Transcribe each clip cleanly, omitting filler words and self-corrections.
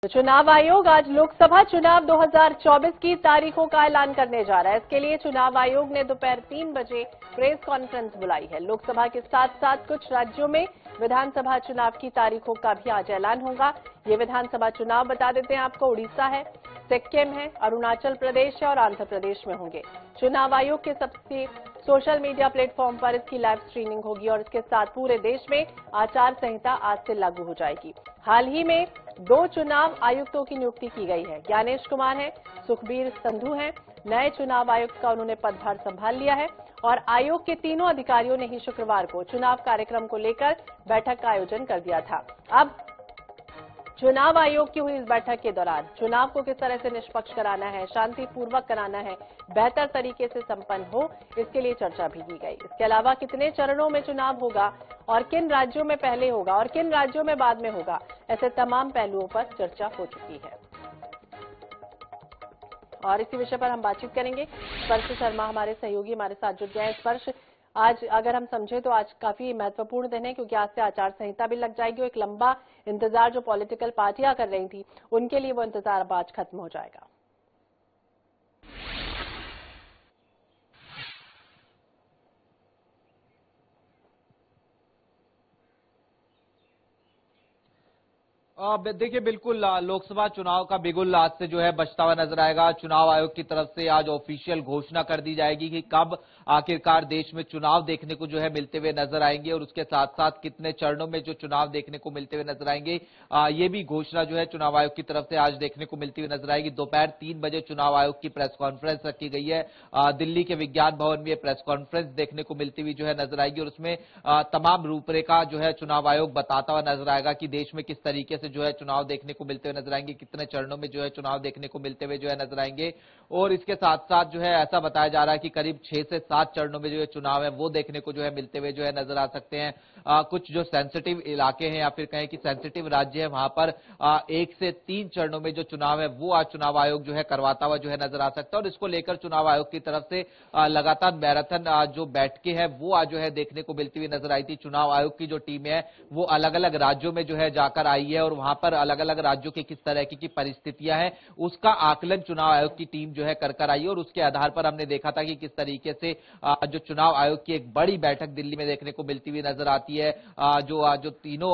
तो चुनाव आयोग आज लोकसभा चुनाव 2024 की तारीखों का ऐलान करने जा रहा है। इसके लिए चुनाव आयोग ने दोपहर 3 बजे प्रेस कॉन्फ्रेंस बुलाई है। लोकसभा के साथ साथ कुछ राज्यों में विधानसभा चुनाव की तारीखों का भी आज ऐलान होगा। ये विधानसभा चुनाव बता देते हैं आपको, उड़ीसा है, सिक्किम है, अरुणाचल प्रदेश है और आंध्र प्रदेश में होंगे। चुनाव आयोग के सबसे सोशल मीडिया प्लेटफॉर्म पर इसकी लाइव स्ट्रीमिंग होगी और इसके साथ पूरे देश में आचार संहिता आज से लागू हो जाएगी। हाल ही में 2 चुनाव आयुक्तों की नियुक्ति की गई है। ज्ञानेश कुमार हैं, सुखबीर संधू हैं, नए चुनाव आयुक्त का उन्होंने पदभार संभाल लिया है और आयोग के तीनों अधिकारियों ने ही शुक्रवार को चुनाव कार्यक्रम को लेकर बैठक का आयोजन कर दिया था। अब चुनाव आयोग की हुई इस बैठक के दौरान चुनाव को किस तरह से निष्पक्ष कराना है, शांतिपूर्वक कराना है, बेहतर तरीके से संपन्न हो, इसके लिए चर्चा भी की गई। इसके अलावा कितने चरणों में चुनाव होगा और किन राज्यों में पहले होगा और किन राज्यों में बाद में होगा, ऐसे तमाम पहलुओं पर चर्चा हो चुकी है। और इसी विषय पर हम बातचीत करेंगे। स्पर्श शर्मा हमारे सहयोगी हमारे साथ जुड़ गए हैं। स्पर्श, आज अगर हम समझे तो आज काफी महत्वपूर्ण दिन है क्योंकि आज से आचार संहिता भी लग जाएगी और एक लंबा इंतजार जो पॉलिटिकल पार्टियां कर रही थी उनके लिए वो इंतजार अब आज खत्म हो जाएगा। देखिए, बिल्कुल लोकसभा चुनाव का बिगुल आज से जो है बजता हुआ नजर आएगा। चुनाव आयोग की तरफ से आज ऑफिशियल घोषणा कर दी जाएगी कि कब आखिरकार देश में चुनाव देखने को जो है मिलते हुए नजर आएंगे और उसके साथ साथ कितने चरणों में जो चुनाव देखने को मिलते हुए नजर आएंगे, ये भी घोषणा जो है चुनाव आयोग की तरफ से आज देखने को मिलती हुई नजर आएगी। दोपहर 3 बजे चुनाव आयोग की प्रेस कॉन्फ्रेंस रखी गई है। दिल्ली के विज्ञान भवन में प्रेस कॉन्फ्रेंस देखने को मिलती हुई जो है नजर आएगी और उसमें तमाम रूपरेखा जो है चुनाव आयोग बताता हुआ नजर आएगा कि देश में किस तरीके से जो है चुनाव देखने को मिलते हुए नजर आएंगे, कितने चरणों में जो है चुनाव देखने को मिलते हुए जो है नजर आएंगे। और इसके साथ साथ जो है ऐसा बताया जा रहा है कि करीब 6 से 7 चरणों में जो है चुनाव है वो देखने को जो है मिलते हुए जो है नजर आ सकते हैं। कुछ जो सेंसिटिव इलाके हैं या फिर कहें कि सेंसिटिव राज्य है, वहां पर 1 से 3 चरणों में जो चुनाव है वो आज चुनाव आयोग जो है करवाता हुआ जो है नजर आ सकता है। और इसको लेकर चुनाव आयोग की तरफ से लगातार मैराथन जो बैठकें है वो आज जो है देखने को मिलती हुई नजर आई थी। चुनाव आयोग की जो टीम है वो अलग अलग राज्यों में जो है जाकर आई है और वहां पर अलग अलग राज्यों की किस तरह की परिस्थितियां हैं उसका आकलन चुनाव आयोग की टीम जो है कर आई है और उसके आधार पर हमने देखा था कि किस तरीके से जो चुनाव आयोग की एक बड़ी बैठक दिल्ली में देखने को मिलती हुई नजर आती है। जो तीनों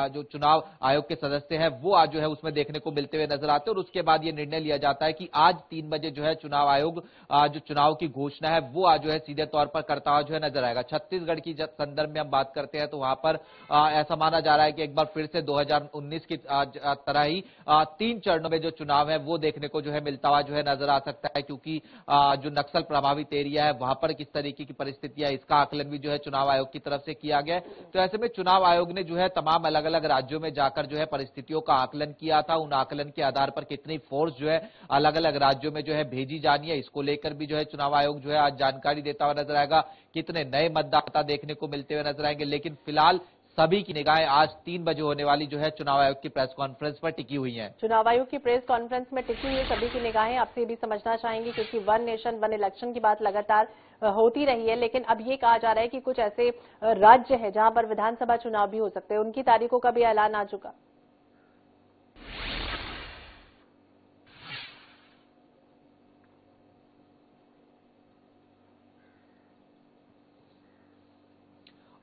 जो चुनाव आयोग के सदस्य हैं वो आज जो है उसमें देखने को मिलते हुए नजर आते हैं और उसके बाद ये निर्णय लिया जाता है कि आज 3 बजे जो है चुनाव आयोग जो चुनाव की घोषणा है वो आज जो है सीधे तौर पर करता हुआ जो है नजर आएगा। छत्तीसगढ़ की संदर्भ में हम बात करते हैं तो वहां पर ऐसा माना जा रहा है कि एक बार फिर से 2019 की तरह ही 3 चरणों में जो चुनाव है वो देखने को जो है मिलता हुआ जो है नजर आ सकता है, क्योंकि जो नक्सल प्रभावित एरिया है वहां पर किस तरीके की परिस्थितियां, इसका आकलन भी जो है चुनाव आयोग की तरफ से किया गया। तो ऐसे में चुनाव आयोग ने जो है तमाम अलग अलग राज्यों में जाकर जो है परिस्थितियों का आकलन किया था। उन आकलन के आधार पर कितनी फोर्स जो है अलग अलग राज्यों में जो है भेजी जानी है, इसको लेकर भी जो है चुनाव आयोग जो है आज जानकारी देता हुआ नजर आएगा। कितने नए मतदाता देखने को मिलते हुए नजर आएंगे, लेकिन फिलहाल सभी की निगाहें आज 3 बजे होने वाली जो है चुनाव आयोग की प्रेस कॉन्फ्रेंस पर टिकी हुई हैं। चुनाव आयोग की प्रेस कॉन्फ्रेंस में टिकी हुई सभी की निगाहें आपसे ये भी समझना चाहेंगे क्योंकि वन नेशन वन इलेक्शन की बात लगातार होती रही है, लेकिन अब ये कहा जा रहा है कि कुछ ऐसे राज्य हैं जहां पर विधानसभा चुनाव भी हो सकते हैं, उनकी तारीखों का भी ऐलान आ चुका।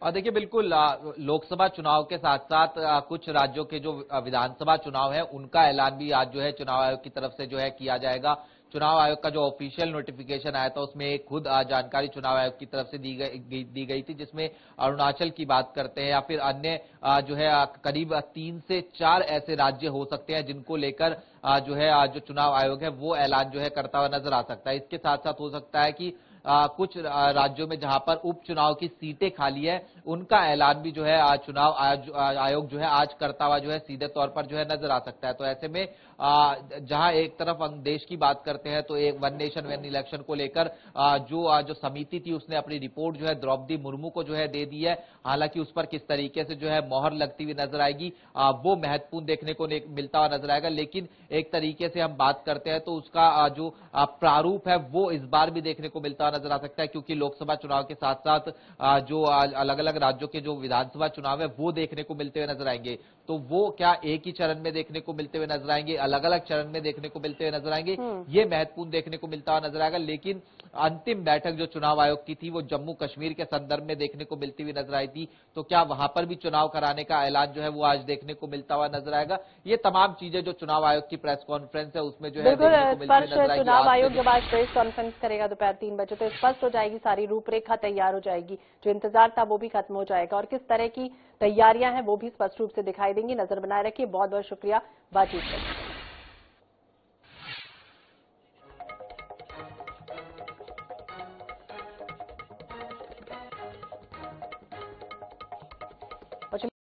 और देखिए, बिल्कुल लोकसभा चुनाव के साथ साथ कुछ राज्यों के जो विधानसभा चुनाव है उनका ऐलान भी आज जो है चुनाव आयोग की तरफ से जो है किया जाएगा। चुनाव आयोग का जो ऑफिशियल नोटिफिकेशन आया था उसमें एक खुद जानकारी चुनाव आयोग की तरफ से दी गई थी, जिसमें अरुणाचल की बात करते हैं या फिर अन्य जो है करीब 3 से 4 ऐसे राज्य हो सकते हैं जिनको लेकर जो है जो चुनाव आयोग है वो ऐलान जो है करता हुआ नजर आ सकता है। इसके साथ साथ हो सकता है कि कुछ राज्यों में जहां पर उपचुनाव की सीटें खाली है उनका ऐलान भी जो है आज चुनाव आयोग जो है आज करता हुआ जो है सीधे तौर पर जो है नजर आ सकता है। तो ऐसे में जहां एक तरफ हम देश की बात करते हैं तो एक वन नेशन वन इलेक्शन को लेकर जो समिति थी उसने अपनी रिपोर्ट जो है द्रौपदी मुर्मू को जो है दे दी है। हालांकि उस पर किस तरीके से जो है मोहर लगती हुई नजर आएगी वो महत्वपूर्ण देखने को मिलता हुआ नजर आएगा। लेकिन एक तरीके से हम बात करते हैं तो उसका जो प्रारूप है वो इस बार भी देखने को मिलता नजर आ सकता है, क्योंकि लोकसभा चुनाव के साथ साथ जो अलग अलग राज्यों के जो विधानसभा चुनाव है वो देखने को मिलते हुए नजर आएंगे। तो वो क्या एक ही चरण में देखने को मिलते हुए नजर आएंगे, अलग अलग चरण में देखने को मिलते हुए नजर आएंगे, ये महत्वपूर्ण देखने को मिलता हुआ नजर आएगा। लेकिन अंतिम बैठक जो चुनाव आयोग की थी वो जम्मू कश्मीर के संदर्भ में देखने को मिलती हुई नजर आई थी, तो क्या वहां पर भी चुनाव कराने का ऐलान जो है वो आज देखने को मिलता हुआ नजर आएगा। ये तमाम चीजें जो चुनाव आयोग की प्रेस कॉन्फ्रेंस है उसमें जो है बिल्कुल देखने को मिलती हुई नजर आएगी। चुनाव आयोग जब आज प्रेस कॉन्फ्रेंस करेगा दोपहर 3 बजे तो स्पष्ट हो जाएगी, सारी रूपरेखा तैयार हो जाएगी, जो इंतजार था वो भी खत्म हो जाएगा और किस तरह की तैयारियां हैं वो भी स्पष्ट रूप से दिखाई देंगी। नजर बनाए रखिए। बहुत बहुत शुक्रिया बातचीत करने के लिए।